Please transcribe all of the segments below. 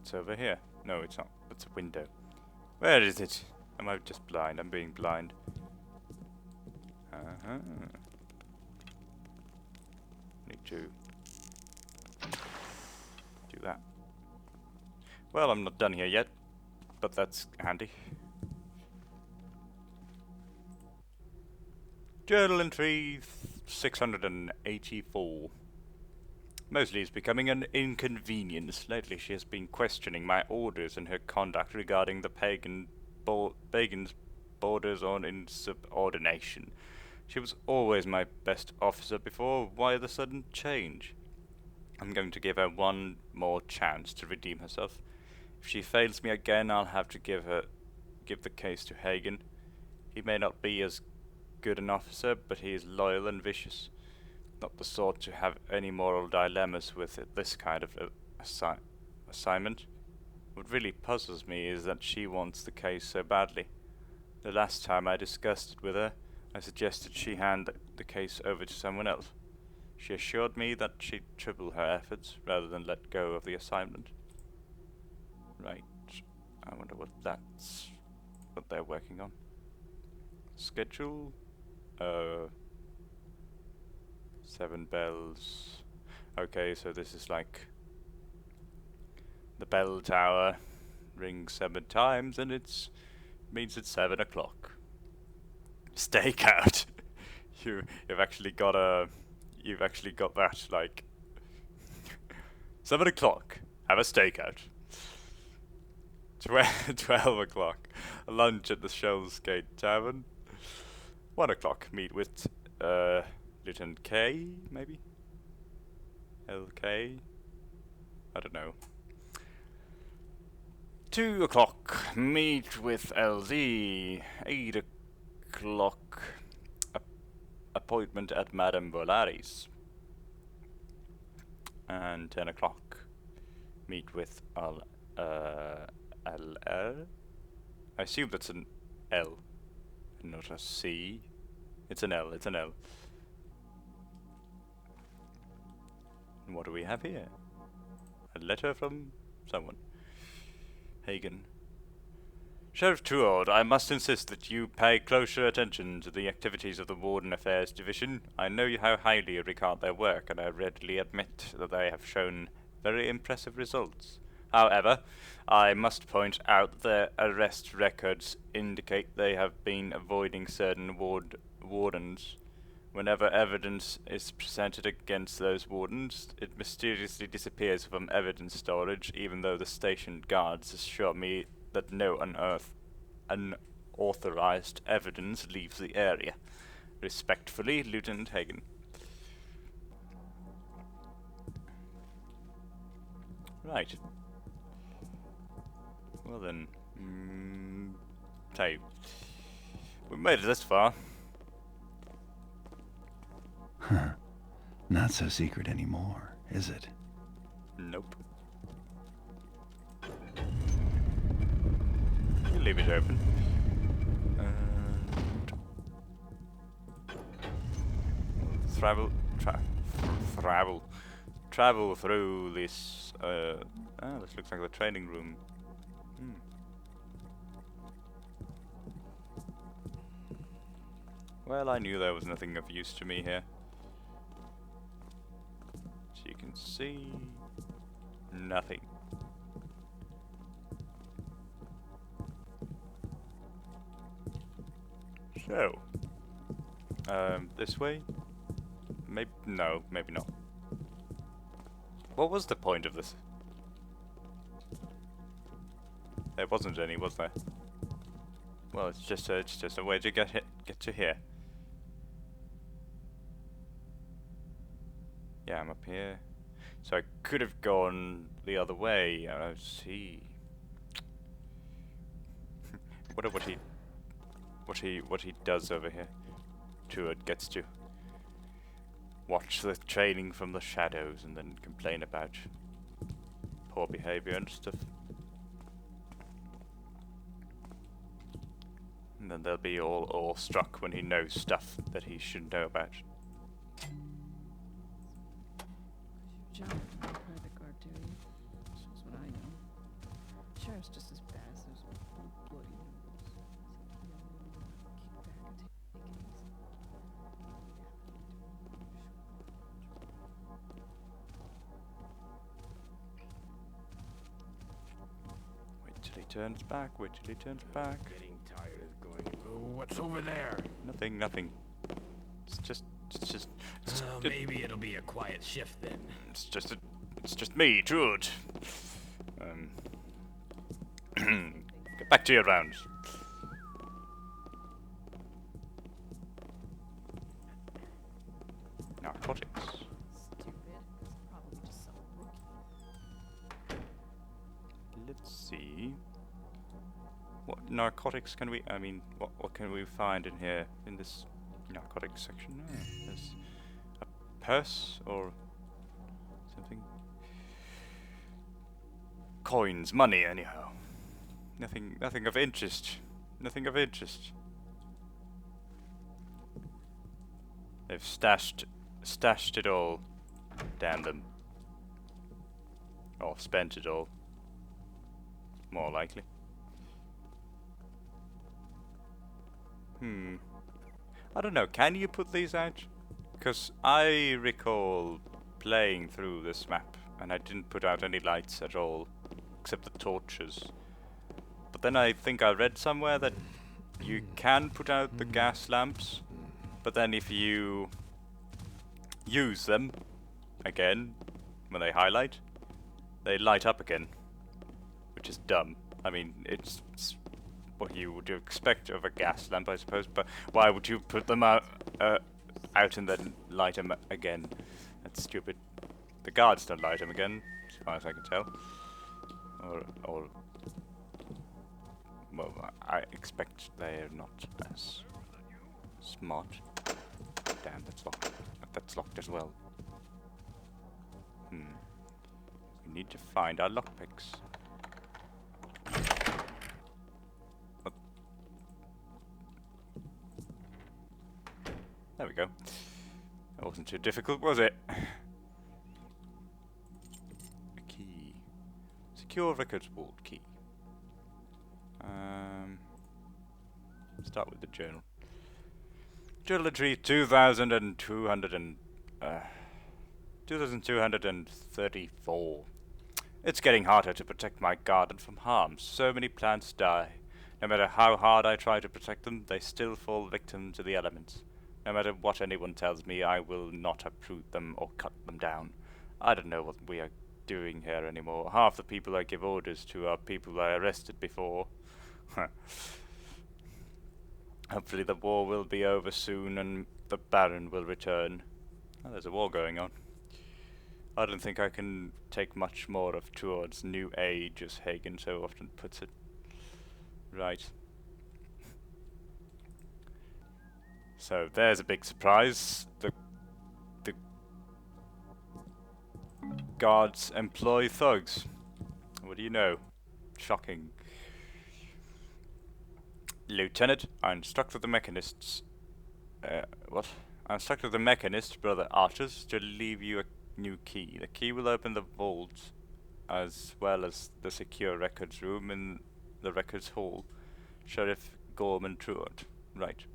It's over here. No, it's not. It's a window. Where is it? Am I just blind? I'm being blind. Uh-huh. Need to do that. Well, I'm not done here yet, but that's handy. Journal entry 684. Mosley is becoming an inconvenience. Lately she has been questioning my orders and her conduct regarding the Pagan's borders on insubordination. She was always my best officer before. Why the sudden change? I'm going to give her one more chance to redeem herself. If she fails me again, I'll have to give the case to Hagen. He may not be as good an officer, but he is loyal and vicious. Not the sort to have any moral dilemmas with this kind of assignment. What really puzzles me is that she wants the case so badly. The last time I discussed it with her, I suggested she hand the case over to someone else. She assured me that she'd triple her efforts rather than let go of the assignment. Right. I wonder what they're working on. Schedule? 7 bells. Okay, so this is like the bell tower rings 7 times and means it's 7 o'clock. Stakeout. You've actually got that, like 7 o'clock. Have a stakeout. 12 o'clock. A lunch at the Shells Gate Tavern. 1 o'clock. Meet with Lieutenant K, maybe? LK? I don't know. 2 o'clock. Meet with LZ. 8 o'clock. Appointment at Madame Volari's. And 10 o'clock. Meet with LR. I assume that's an L, and not a C. It's an L, it's an L. And what do we have here? A letter from someone. Hagen. Sheriff Truord, I must insist that you pay closer attention to the activities of the Warden Affairs Division. I know how highly you regard their work, and I readily admit that they have shown very impressive results. However, I must point out their arrest records indicate they have been avoiding certain wardens. Whenever evidence is presented against those wardens, it mysteriously disappears from evidence storage, even though the station guards assure me that no unauthorized evidence leaves the area. Respectfully, Lieutenant Hagen. Right. Well then, hey, we made it this far. Huh. Not so secret anymore, is it? Nope. You leave it open. And travel through this. This looks like the training room. Well, I knew there was nothing of use to me here. So you can see nothing. So, this way? Maybe no, maybe not. What was the point of this? There wasn't any, was there? Well, it's just a way to get to here. Yeah, I'm up here. So I could have gone the other way. I see. Wonder what he does over here. Truord gets to watch the training from the shadows and then complain about poor behavior and stuff. And then they'll be all awestruck when he knows stuff that he shouldn't know about. Job for a private guard duty. That's what I know. it's just as bad as those bloody noodles. So, kick back and take it easy. Wait till he turns back, wait till he turns back. Getting tired of going. Oh, what's over there? Nothing. It's just Maybe it'll be a quiet shift then. it's just me, Trude. Get back to your rounds. Narcotics. Stupid. It's probably just some rookie. Let's see. What narcotics can we? I mean, what can we find in here in this narcotics section? Oh, there's a purse or something. Coins, money, anyhow. Nothing of interest. Nothing of interest. They've stashed it all. Damn them. Or spent it all. More likely. I don't know, can you put these out? Because I recall playing through this map and I didn't put out any lights at all, except the torches. But then I think I read somewhere that you can put out the gas lamps, but then if you use them again, when they highlight, they light up again, which is dumb. I mean, it's what you would expect of a gas lamp, I suppose, but why would you put them out and then light them again? That's stupid. The guards don't light them again, as far as I can tell. Or well, I expect they're not as smart. Damn, that's locked. That's locked as well. We need to find our lockpicks. There we go. That wasn't too difficult, was it? A key. Secure records vault key. Start with the journal. Journal entry 2234. It's getting harder to protect my garden from harm. So many plants die. No matter how hard I try to protect them, they still fall victim to the elements. No matter what anyone tells me, I will not uproot them or cut them down. I don't know what we are doing here anymore. Half the people I give orders to are people I arrested before. Hopefully the war will be over soon and the Baron will return. Oh, there's a war going on. I don't think I can take much more of Trude's new age, as Hagen so often puts it. Right. So there's a big surprise. The guards employ thugs. What do you know? Shocking. Lieutenant, I instructed the mechanists. What? I instructed the mechanist, Brother Archers, to leave you a new key. The key will open the vault, as well as the secure records room in the records hall. Sheriff Gorman Trude. Right.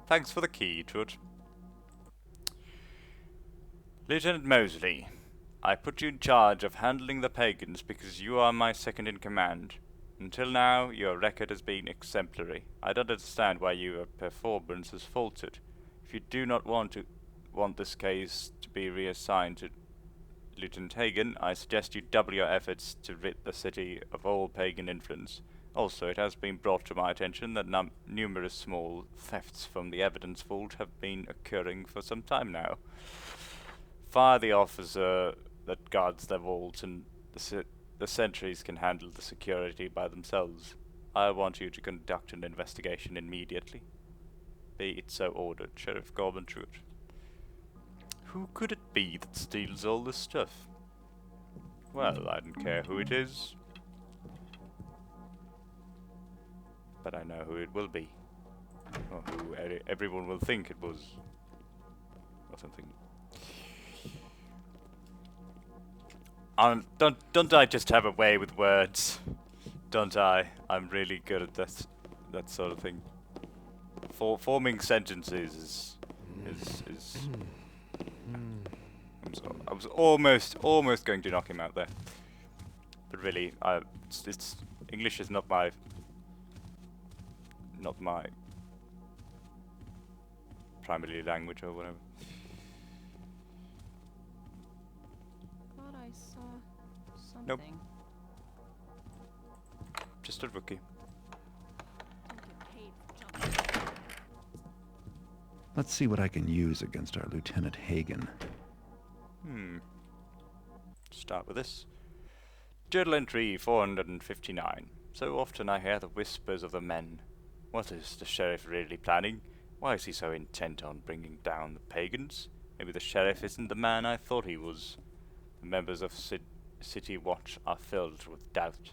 Thanks for the key, Trude. Lieutenant Mosley, I put you in charge of handling the pagans because you are my second in command. Until now, your record has been exemplary. I don't understand why your performance has faltered. If you do not want this case to be reassigned to Lieutenant Hagen, I suggest you double your efforts to rid the city of all pagan influence. Also, it has been brought to my attention that numerous small thefts from the evidence vault have been occurring for some time now. Fire the officer that guards the vault, and the sentries can handle the security by themselves. I want you to conduct an investigation immediately. Be it so ordered, Sheriff Gorman Trude. Who could it be that steals all this stuff? Well, I don't care who it is. But I know who it will be. Or who everyone will think it was. Or something. don't I just have a way with words? Don't I? I'm really good at that sort of thing. Forming sentences is I was almost going to knock him out there, but really, it's English is not my primary language or whatever. Thought I saw something. Nope. Just a rookie. Don't get paid for jumping. Let's see what I can use against our Lieutenant Hagen. Start with this. Journal entry 459. So often I hear the whispers of the men. What is the sheriff really planning? Why is he so intent on bringing down the pagans? Maybe the sheriff isn't the man I thought he was. The members of City Watch are filled with doubt.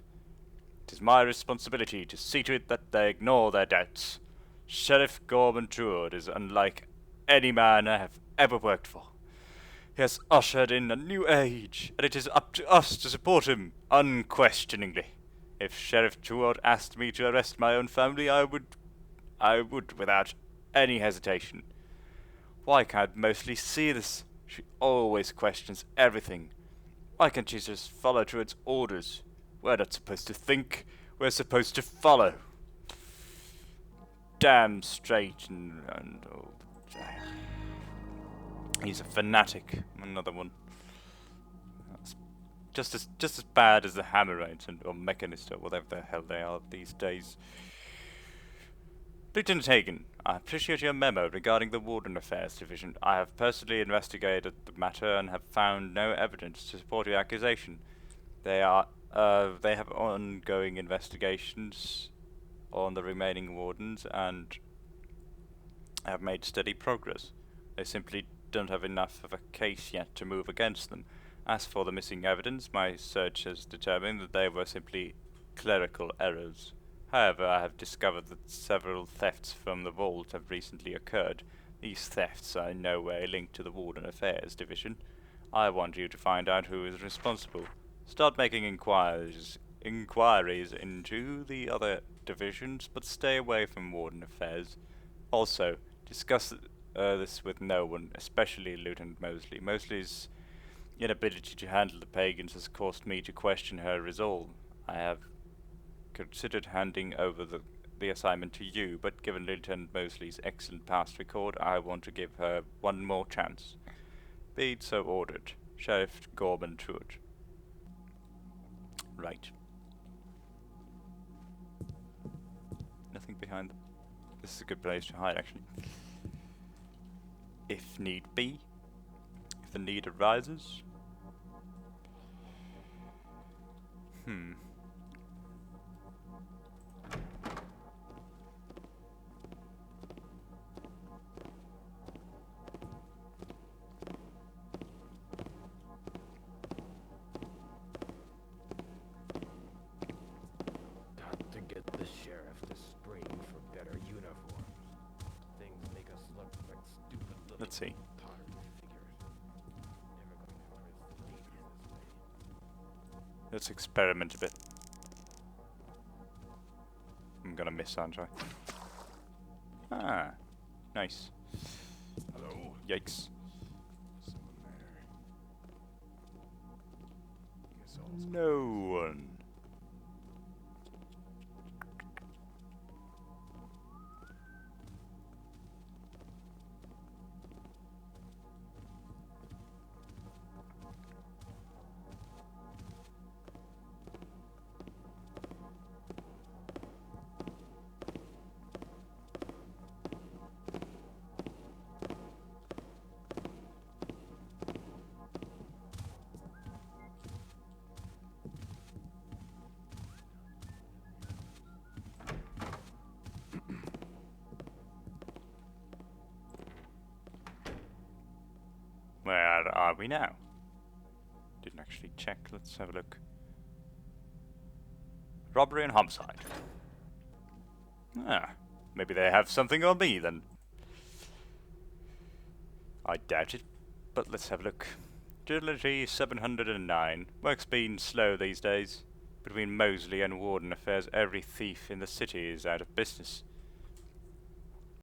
It is my responsibility to see to it that they ignore their doubts. Sheriff Gorman Truard is unlike any man I have ever worked for. He has ushered in a new age, and it is up to us to support him, unquestioningly. If Sheriff Truard asked me to arrest my own family, I would without any hesitation. Why can't Mosley see this? She always questions everything. Why can't she just follow Truard's orders? We're not supposed to think, we're supposed to follow. Damn straight and oh, he's a fanatic. Another one. That's just as bad as the Hammerites or Mechanist or whatever the hell they are these days. Lieutenant Hagen, I appreciate your memo regarding the Warden Affairs Division. I have personally investigated the matter and have found no evidence to support your accusation. They have ongoing investigations on the remaining wardens and have made steady progress. They simply don't have enough of a case yet to move against them. As for the missing evidence, my search has determined that they were simply clerical errors. However, I have discovered that several thefts from the vault have recently occurred. These thefts are in no way linked to the Warden Affairs Division. I want you to find out who is responsible. Start making inquiries into the other divisions, but stay away from Warden Affairs. Also, discuss this with no one, especially Lieutenant Mosley. Mosley's inability to handle the pagans has caused me to question her resolve. I have considered handing over the assignment to you, but given Lieutenant Mosley's excellent past record, I want to give her one more chance. Be it so ordered. Sheriff Gorman Truard. Right. Nothing behind them. This is a good place to hide, actually. If need be. If the need arises. Got to get the sheriff to spring for better uniforms. Things make us look like stupid little Let's see. tawdry figures. Never going to harness the ladies this way. Let's experiment a bit. I'm gonna miss, aren't I? Ah, nice. Hello? Yikes. Someone there? Guess all's No one. Where are we now? Didn't actually check. Let's have a look. Robbery and homicide. Ah, maybe they have something on me then. I doubt it, but let's have a look. Agility 709. Work's been slow these days. Between Mosley and Warden affairs, every thief in the city is out of business.